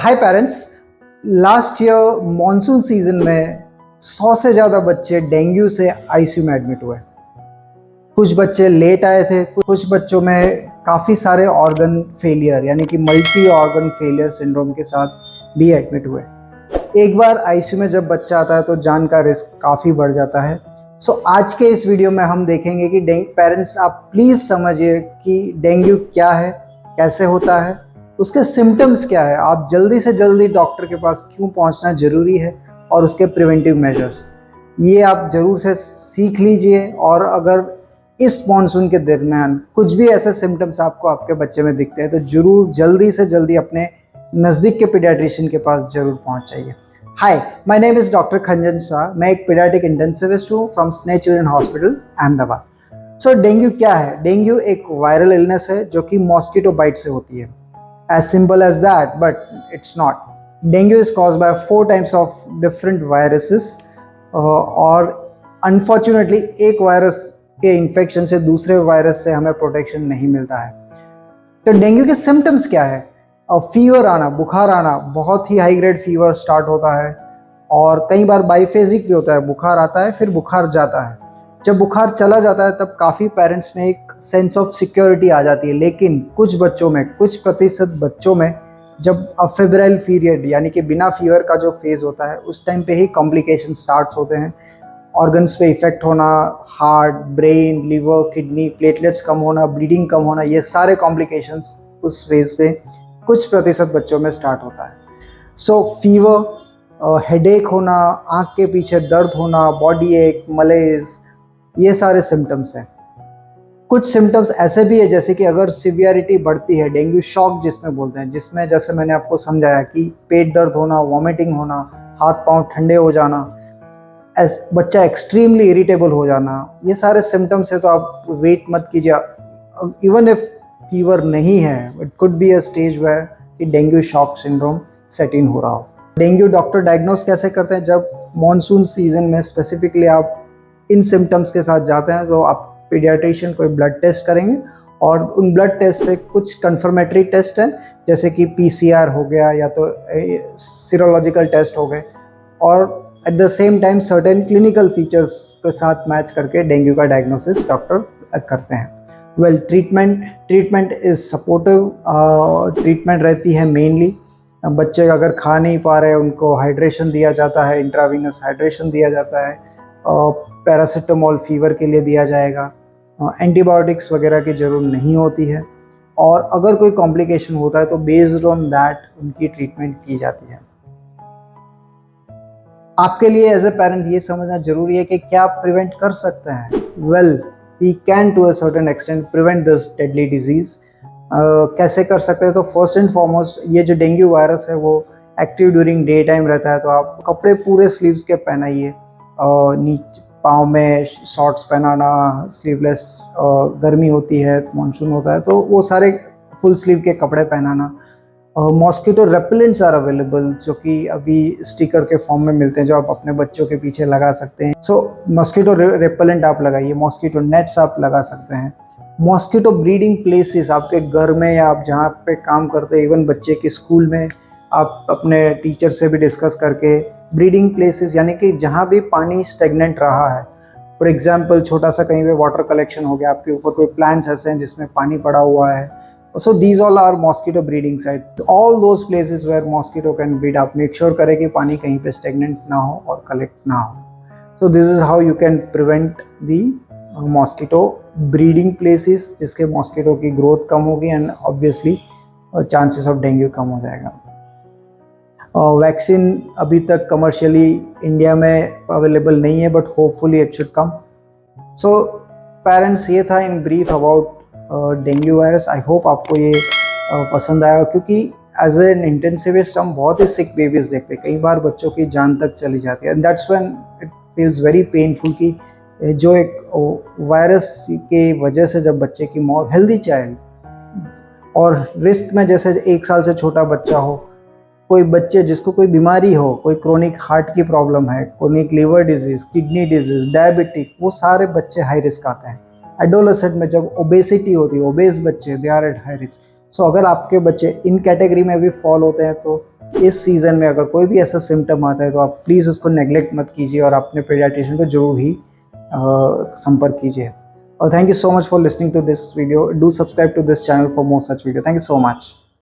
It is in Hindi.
हाय parents, last year monsoon season में 100 से ज़्यादा बच्चे डेंगू से आईसीयू में एडमिट हुए। कुछ बच्चे लेट आए थे, कुछ बच्चों में काफ़ी सारे ऑर्गन फेलियर यानी कि मल्टी ऑर्गन फेलियर सिंड्रोम के साथ भी एडमिट हुए। एक बार आईसीयू में जब बच्चा आता है तो जान का रिस्क काफ़ी बढ़ जाता है। सो आज के इस वीडियो में हम देखेंगे कि पेरेंट्स आप प्लीज़ समझिए कि डेंगू क्या है, कैसे होता है, उसके सिम्टम्स क्या है, आप जल्दी से जल्दी डॉक्टर के पास क्यों पहुंचना ज़रूरी है और उसके प्रिवेंटिव मेजर्स ये आप ज़रूर से सीख लीजिए। और अगर इस मॉनसून के दरमियान कुछ भी ऐसे सिम्टम्स आपको आपके बच्चे में दिखते हैं तो ज़रूर जल्दी से जल्दी अपने नज़दीक के पीडियाट्रिशियन के पास ज़रूर पहुँच जाइए। Hi, my name is doctor Khanjan Shah. मैं एक पीडियाट्रिक इंटेंसिविस्ट हूँ from Sneh children hospital Ahmedabad. So dengue क्या है? डेंगू एक वायरल इलनेस है जो कि मॉस्किटो बाइट से होती है। As simple as that, but it's not. Dengue is caused by 4 types of different viruses और unfortunately एक वायरस के इन्फेक्शन से दूसरे वायरस से हमें प्रोटेक्शन नहीं मिलता है। तो डेंगू के सिम्टम्स क्या है? फीवर आना, बुखार आना, बहुत ही हाई ग्रेड फीवर स्टार्ट होता है और कई बार बाइफेजिक भी होता है, बुखार आता है फिर बुखार जाता है। जब बुखार चला जाता है तब काफ़ी पेरेंट्स में एक सेंस ऑफ सिक्योरिटी आ जाती है, लेकिन कुछ बच्चों में, कुछ प्रतिशत बच्चों में जब फेब्राइल पीरियड यानी कि बिना फीवर का जो फेज़ होता है उस टाइम पे ही कॉम्प्लिकेशन स्टार्ट होते हैं। ऑर्गन्स पे इफ़ेक्ट होना, heart, brain, liver, kidney, platelets कम होना, ब्लीडिंग कम होना, ये सारे कॉम्प्लिकेशंस उस फेज़ पे कुछ प्रतिशत बच्चों में स्टार्ट होता है। सो फीवर, हेडेक होना, आँख के पीछे दर्द होना, बॉडी एक, मलेज, ये सारे सिम्टम्स हैं। कुछ सिम्टम्स ऐसे भी है जैसे कि अगर सिवियरिटी बढ़ती है, डेंगू शॉक जिसमें बोलते हैं, जिसमें जैसे मैंने आपको समझाया कि पेट दर्द होना, वॉमिटिंग होना, हाथ पांव ठंडे हो जाना, बच्चा एक्सट्रीमली इरिटेबल हो जाना, ये सारे सिम्टम्स है। तो आप वेट मत कीजिए। इवन इफ फीवर नहीं है, it could be a stage where कि dengue shock syndrome set in हो रहा हो। डेंगू डॉक्टर डायग्नोस कैसे करते हैं? जब मॉनसून सीजन में स्पेसिफिकली आप इन सिम्टम्स के साथ जाते हैं तो आप पीडियाट्रिशियन कोई ब्लड टेस्ट करेंगे और उन ब्लड टेस्ट से कुछ कंफर्मेटरी टेस्ट हैं जैसे कि पीसीआर हो गया या तो सीरोलॉजिकल टेस्ट हो गए, और at the same time certain clinical features के साथ मैच करके डेंगू का डायग्नोसिस डॉक्टर करते हैं। Well, treatment is supportive treatment रहती है। मेनली बच्चे अगर खा नहीं पा रहे उनको हाइड्रेशन दिया जाता है, इंट्रावीनस हाइड्रेशन दिया जाता है, पैरासिटामोल फीवर के लिए दिया जाएगा, एंटीबायोटिक्स वगैरह की ज़रूरत नहीं होती है, और अगर कोई कॉम्प्लिकेशन होता है तो बेस्ड ऑन दैट उनकी ट्रीटमेंट की जाती है। आपके लिए एज ए पेरेंट ये समझना जरूरी है कि क्या आप प्रिवेंट कर सकते हैं। Well, we can to a certain extent prevent this deadly disease. कैसे कर सकते हैं? तो फर्स्ट एंड फॉरमोस्ट, ये जो डेंगू वायरस है वो एक्टिव ड्यूरिंग डे टाइम रहता है, तो आप कपड़े पूरे स्लीव्स के पहनाइए, नीचे पाँव में शॉर्ट्स पहनाना, स्लीवलेस, गर्मी होती है, मानसून होता है तो वो सारे फुल स्लीव के कपड़े पहनाना। मॉस्किटो रेपेलेंट्स आर अवेलेबल जो कि अभी स्टिकर के फॉर्म में मिलते हैं जो आप अपने बच्चों के पीछे लगा सकते हैं। सो मॉस्किटो रेपेलेंट आप लगाइए, मॉस्किटो नेट्स आप लगा सकते हैं। मॉस्किटो ब्रीडिंग प्लेसेस आपके घर में या आप जहाँ पे काम करते हैं, इवन बच्चे के स्कूल में, आप अपने टीचर से भी डिस्कस करके ब्रीडिंग प्लेसेस यानी कि जहाँ भी पानी स्टेगनेंट रहा है, फॉर एग्जांपल छोटा सा कहीं पे वाटर कलेक्शन हो गया, आपके ऊपर कोई प्लांट्स ऐसे हैं जिसमें पानी पड़ा हुआ है, so these all are mosquito breeding site. All those places where mosquito can breed, आप मेक श्योर करें कि पानी कहीं पे स्टेगनेंट ना हो और कलेक्ट ना हो। So this is how you can prevent the mosquito breeding places, जिसके मॉस्किटो की ग्रोथ कम होगी and obviously chances of dengue कम हो जाएगा। वैक्सीन अभी तक कमर्शियली इंडिया में अवेलेबल नहीं है, but hopefully it should come. So parents, ये था in brief about dengue virus. I hope आपको ये पसंद आया, क्योंकि एज एन इंटेंसिविस्ट हम बहुत ही सिक बेबीज़ देखते हैं, कई बार बच्चों की जान तक चली जाती है, and that's when it feels very painful कि जो एक वायरस के वजह से जब बच्चे की मौत, हेल्दी चाइल्ड और रिस्क में, जैसे 1 साल से छोटा बच्चा हो, कोई बच्चे जिसको कोई बीमारी हो, कोई क्रोनिक हार्ट की प्रॉब्लम है, chronic liver disease, kidney disease, diabetic, वो सारे बच्चे हाई रिस्क आते हैं। एडोलेसेंट में जब ओबेसिटी होती है, ओबेस बच्चे, they are at high risk. So अगर आपके बच्चे इन कैटेगरी में भी फॉल होते हैं तो इस सीज़न में अगर कोई भी ऐसा सिम्टम आता है तो आप प्लीज़ उसको नेग्लेक्ट मत कीजिए और अपने पीडियाट्रिशियन को जरूर ही संपर्क कीजिए। और thank you so much for listening to this video. Do subscribe to this channel for more such video. Thank you so much.